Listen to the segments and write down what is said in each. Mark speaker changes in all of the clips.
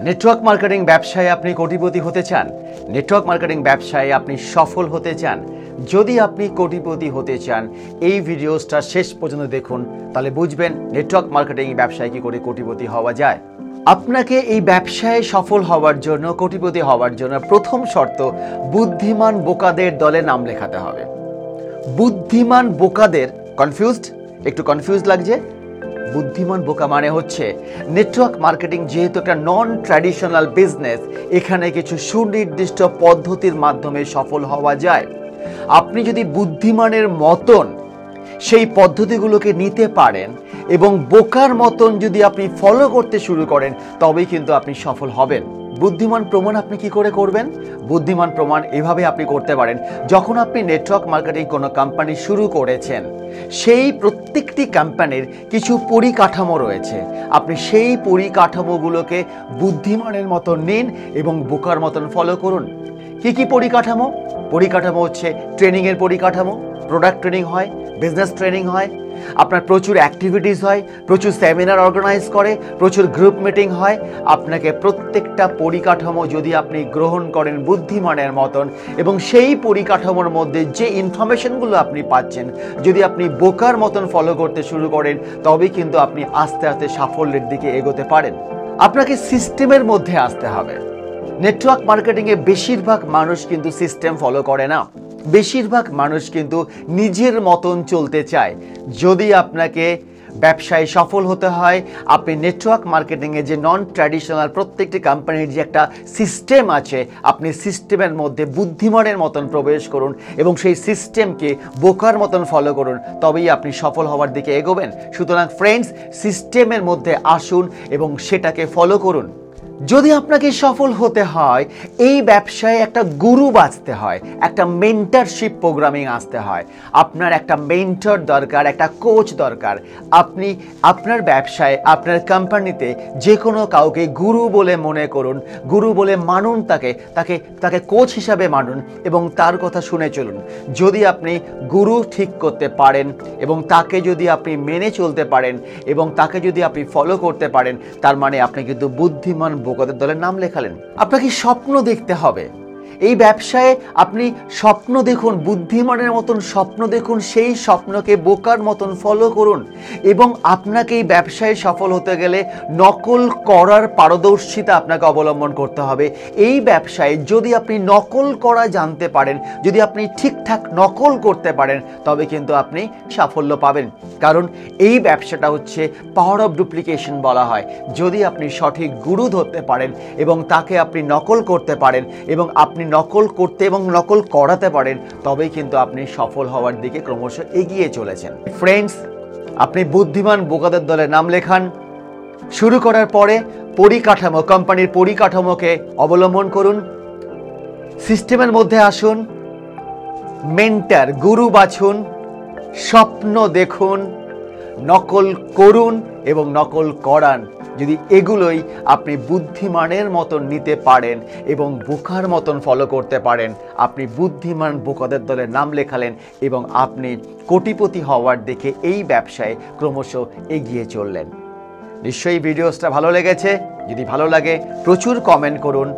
Speaker 1: Network marketing ব্যবসায় আপনি কোটিপতি হতে চান, নেটওয়ার্ক মার্কেটিং ব্যবসায় আপনি সফল হতে চান। যদি আপনি কোটিপতি হতে চান, এই ভিডিওটা শেষ পর্যন্ত দেখুন, তাহলে বুঝবেন নেটওয়ার্ক মার্কেটিং ব্যবসায় কি করে কোটিপতি হওয়া যায়। আপনাকে এই ব্যবসায় সফল হওয়ার জন্য, কোটিপতি হওয়ার জন্য প্রথম শর্ত, বুদ্ধিমান বোকাদের দলে নাম লেখাতে হবে। বুদ্ধিমান বোকাদের, একটু কনফিউজ লাগছে। বুদ্ধিমান বোকা মানে হচ্ছে নেটওয়ার্ক মার্কেটিং যেহেতু একটা নন ট্র্যাডিশনাল বিজনেস, এখানে কিছু সুনির্দিষ্ট পদ্ধতির মাধ্যমে সফল হওয়া যায়। আপনি যদি বুদ্ধিমানের মতন সেই পদ্ধতিগুলোকে নিতে পারেন এবং বোকার মতন যদি আপনি ফলো করতে শুরু করেন, তবেই কিন্তু আপনি সফল হবেন। বুদ্ধিমান প্রমাণ আপনি কি করে করবেন? বুদ্ধিমান প্রমাণ এভাবে আপনি করতে পারেন, যখন আপনি নেটওয়ার্ক মার্কেটিং কোনো কোম্পানি শুরু করেছেন, সেই প্রত্যেকটি কোম্পানির কিছু পরিকাঠামো রয়েছে, আপনি সেই পরিকাঠামোগুলোকে বুদ্ধিমানের মতন নিন এবং বোকার মতন ফলো করুন। কি কি পরিকাঠামো? পরিকাঠামো হচ্ছে ট্রেনিংয়ের পরিকাঠামো, প্রোডাক্ট ট্রেনিং হয়, বিজনেস ট্রেনিং হয়, আপনার প্রচুর অ্যাক্টিভিটিস হয়, প্রচুর সেমিনার অর্গানাইজ করে, প্রচুর গ্রুপ মিটিং হয়। আপনাকে প্রত্যেকটা পরিকাঠামো যদি আপনি গ্রহণ করেন বুদ্ধিমানের মতন, এবং সেই পরিকাঠামোর মধ্যে যে ইনফরমেশনগুলো আপনি পাচ্ছেন যদি আপনি বোকার মতন ফলো করতে শুরু করেন, তবেই কিন্তু আপনি আস্তে আস্তে সাফল্যের দিকে এগোতে পারেন। আপনাকে সিস্টেমের মধ্যে আসতে হবে। নেটওয়ার্ক মার্কেটিংয়ে বেশিরভাগ মানুষ কিন্তু সিস্টেম ফলো করে না, বেশিরভাগ মানুষ কিন্তু নিজের মতন চলতে চায়। যদি আপনাকে ব্যবসায় সফল হতে হয়, আপনি নেটওয়ার্ক মার্কেটিংয়ে যে নন ট্র্যাডিশনাল প্রত্যেকটি কোম্পানির যে একটা সিস্টেম আছে, আপনি সিস্টেমের মধ্যে বুদ্ধিমানের মতন প্রবেশ করুন এবং সেই সিস্টেমকে বোকার মতন ফলো করুন, তবেই আপনি সফল হওয়ার দিকে এগোবেন। সুতরাং ফ্রেন্ডস, সিস্টেমের মধ্যে আসুন এবং সেটাকে ফলো করুন। যদি আপনাকে সফল হতে হয়, এই ব্যবসায় একটা গুরু বাছতে হয়, একটা মেন্টরশিপ প্রোগ্রামিং আসতে হয়। আপনার একটা মেন্টর দরকার, একটা কোচ দরকার। আপনি আপনার ব্যবসায়, আপনার কোম্পানিতে যে কোনো কাউকে গুরু বলে মনে করুন, গুরু বলে মানুন, তাকে কোচ হিসাবে মানুন এবং তার কথা শুনে চলুন। যদি আপনি গুরু ঠিক করতে পারেন এবং তাকে যদি আপনি মেনে চলতে পারেন এবং তাকে যদি আপনি ফলো করতে পারেন, তার মানে আপনি কিন্তু বুদ্ধিমান বোকাদের দলে নাম লেখালেন। আপনাকে স্বপ্ন দেখতে হবে। এই ব্যবসায় আপনি স্বপ্ন দেখুন, বুদ্ধিমানের মতন স্বপ্ন দেখুন, সেই স্বপ্নকে বোকার মতন ফলো করুন। এবং আপনাকে এই ব্যবসায় সফল হতে গেলে নকল করার পারদর্শিতা আপনাকে অবলম্বন করতে হবে। এই ব্যবসায় যদি আপনি নকল করা জানতে পারেন, যদি আপনি ঠিকঠাক নকল করতে পারেন, তবে কিন্তু আপনি সাফল্য পাবেন। কারণ এই ব্যবসাটা হচ্ছে পাওয়ার অফ ডুপ্লিকেশন বলা হয়। যদি আপনি সঠিক গুরু ধরতে পারেন এবং তাকে আপনি নকল করতে পারেন এবং আপনি নকল করতে এবং নকল করাতে পারেন, তবেই কিন্তু আপনি সফল হওয়ার দিকে ক্রমশ এগিয়ে চলেছেন। ফ্রেন্ডস, আপনি বুদ্ধিমান বোকাদের দলে নাম লেখান। শুরু করার পরে পরিকাঠামো, কোম্পানির পরিকাঠামোকে অবলম্বন করুন, সিস্টেমের মধ্যে আসুন, মেন্টর, গুরু বাছুন, স্বপ্ন দেখুন, নকল করুন এবং নকল করান। যদি এগুলোই আপনি বুদ্ধিমানের মতন নিতে পারেন এবং বোকার মতন ফলো করতে পারেন, আপনি বুদ্ধিমান বোকাদের দলে নাম লেখালেন এবং আপনি কোটিপতি হওয়ার দিকে এই ব্যবসায় ক্রমশ এগিয়ে চললেন। নিশ্চয়ই ভিডিওসটা ভালো লেগেছে। যদি ভালো লাগে প্রচুর কমেন্ট করুন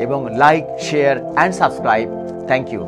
Speaker 1: এবং like, share and subscribe. Thank you.